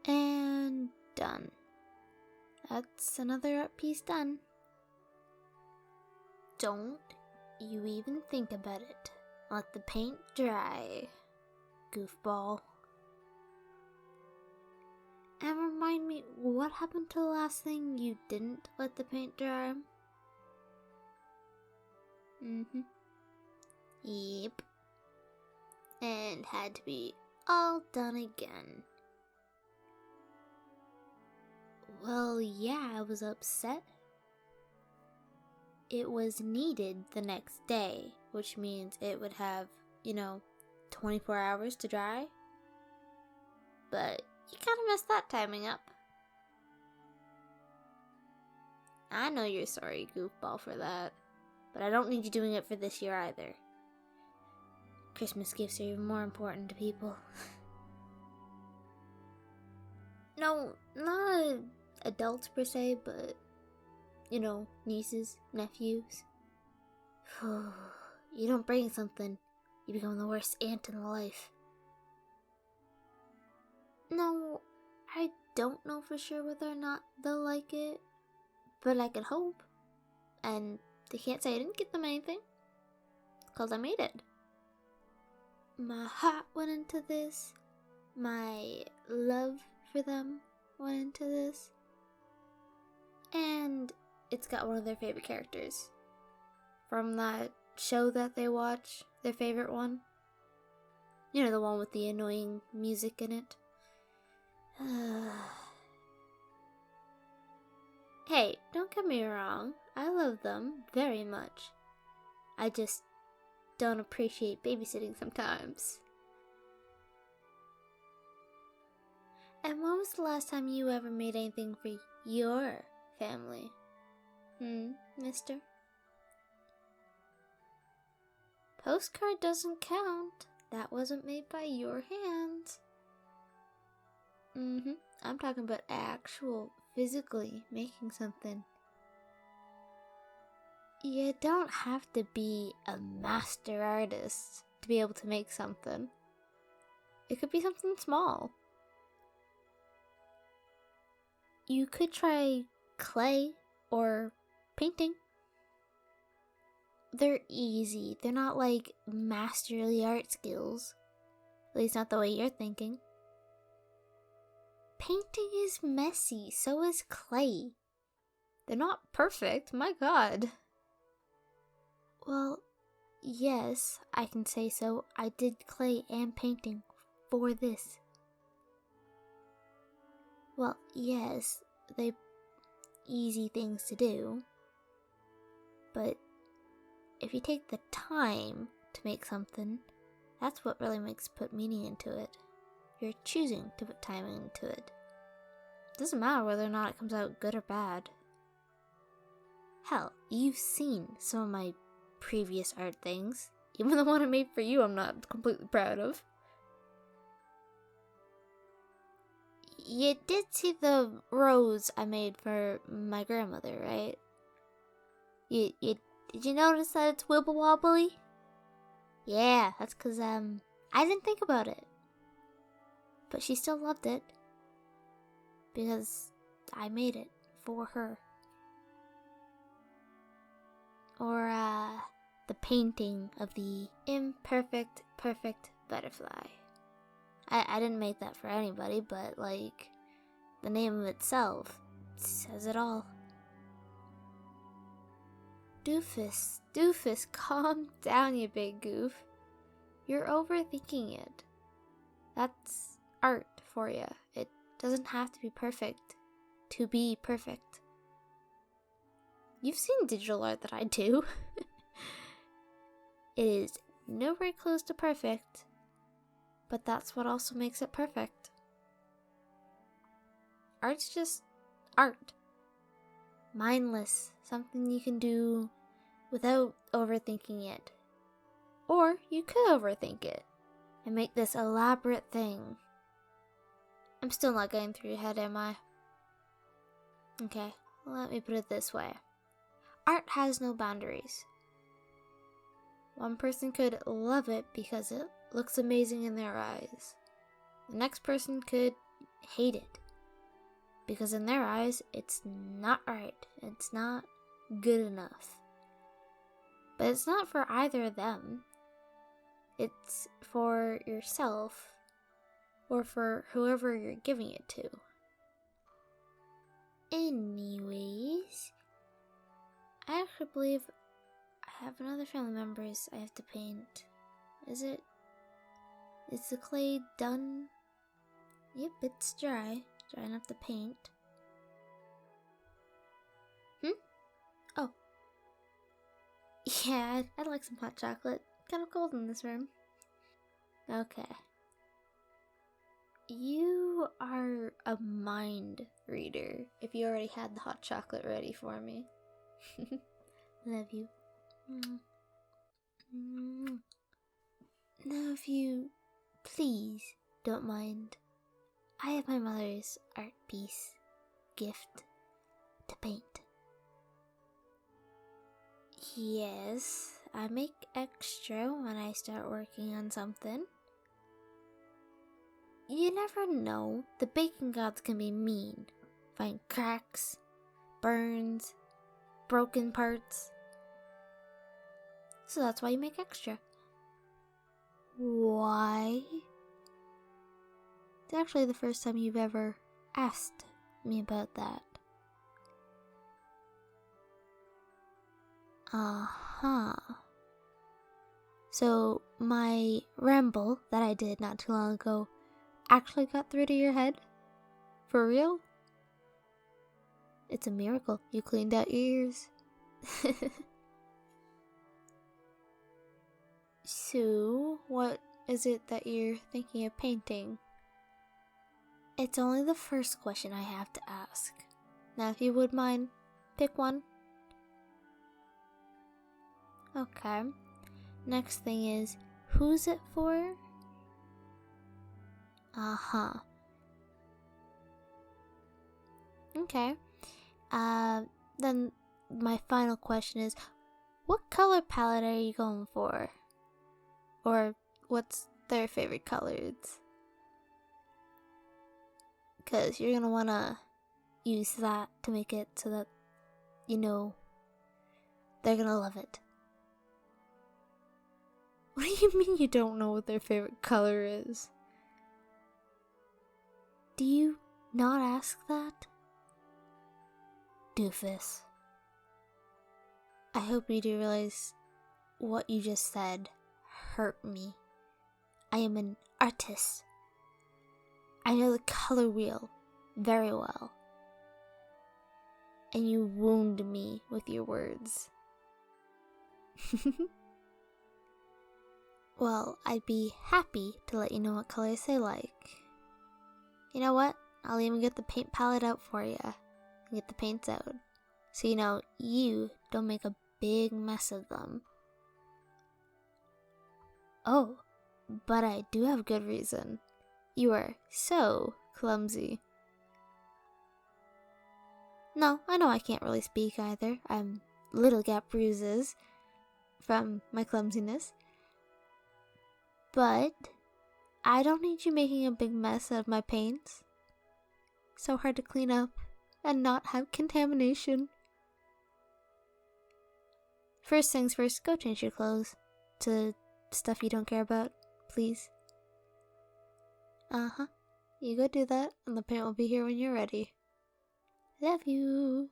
And done. That's another art piece done. Don't you even think about it. Let the paint dry, goofball. And remind me, what happened to the last thing you didn't let the paint dry? Yep. And had to be all done again. Well, yeah, I was upset. It was needed the next day, which means it would have, 24 hours to dry. But you kind of messed that timing up. I know you're sorry, goofball, for that. But I don't need you doing it for this year either. Christmas gifts are even more important to people. No, not adults per se, but, nieces, nephews. You don't bring something, you become the worst aunt in life. No, I don't know for sure whether or not they'll like it, but I can hope. And they can't say I didn't get them anything, because I made it. My heart went into this, my love for them went into this, and it's got one of their favorite characters from that show that they watch, their favorite one. The one with the annoying music in it. Hey, don't get me wrong, I love them very much. I just don't appreciate babysitting sometimes. And when was the last time you ever made anything for your family? Mister? Postcard doesn't count. That wasn't made by your hands. I'm talking about actual, physically making something. You don't have to be a master artist to be able to make something. It could be something small. You could try clay or painting. They're easy. They're not like masterly art skills. At least not the way you're thinking. Painting is messy, so is clay. They're not perfect, my god. Well, yes, I can say so. I did clay and painting for this. Well, yes, they're easy things to do. But if you take the time to make something, that's what really makes put meaning into it. You're choosing to put time into it. It doesn't matter whether or not it comes out good or bad. Hell, you've seen some of my previous art things. Even the one I made for you I'm not completely proud of. You did see the rose I made for my grandmother, right? Did you notice that it's wibble wobbly? Yeah, that's cause I didn't think about it. But she still loved it. Because I made it for her. Or the painting of the imperfect, perfect butterfly. I didn't make that for anybody, but the name of itself says it all. Doofus, calm down, you big goof. You're overthinking it. That's art for you. It doesn't have to be perfect to be perfect. You've seen digital art that I do. It is nowhere close to perfect, but that's what also makes it perfect. Art's just art. Mindless, something you can do without overthinking it. Or you could overthink it and make this elaborate thing. I'm still not getting through your head, am I? Okay, let me put it this way. Art has no boundaries. One person could love it because it looks amazing in their eyes. The next person could hate it because in their eyes it's not right, it's not good enough. But it's not for either of them. It's for yourself or for whoever you're giving it to. Anyways, I actually believe I have another family members I have to paint. Is the clay done? Yep, it's dry enough to paint. Oh. Yeah, I'd like some hot chocolate. Kind of cold in this room. Okay. You are a mind reader if you already had the hot chocolate ready for me. Love you. Now if you please don't mind, I have my mother's art piece gift to paint. Yes, I make extra when I start working on something. You never know, the baking gods can be mean. Find cracks, burns, broken parts. So that's why you make extra. Why? It's actually the first time you've ever asked me about that. So my ramble that I did not too long ago actually got through to your head? For real? It's a miracle you cleaned out your ears. So, what is it that you're thinking of painting? It's only the first question I have to ask. Now, if you would mind, pick one. Okay. Next thing is, who's it for? Okay. Then my final question is, what color palette are you going for? Or what's their favorite colors? Because you're gonna wanna use that to make it so that, they're gonna love it. What do you mean you don't know what their favorite color is? Do you not ask that? Doofus. I hope you do realize what you just said hurt me. I am an artist. I know the color wheel very well. And you wound me with your words. Well, I'd be happy to let you know what colors they like. You know what? I'll even get the paint palette out for you. Get the paints out. So you don't make a big mess of them. Oh, but I do have good reason. You are so clumsy. No, I know I can't really speak either. I'm little gap bruises from my clumsiness. But I don't need you making a big mess out of my paints. So hard to clean up and not have contamination. First things first, go change your clothes to stuff you don't care about, please. You go do that, and the paint will be here when you're ready. Love you.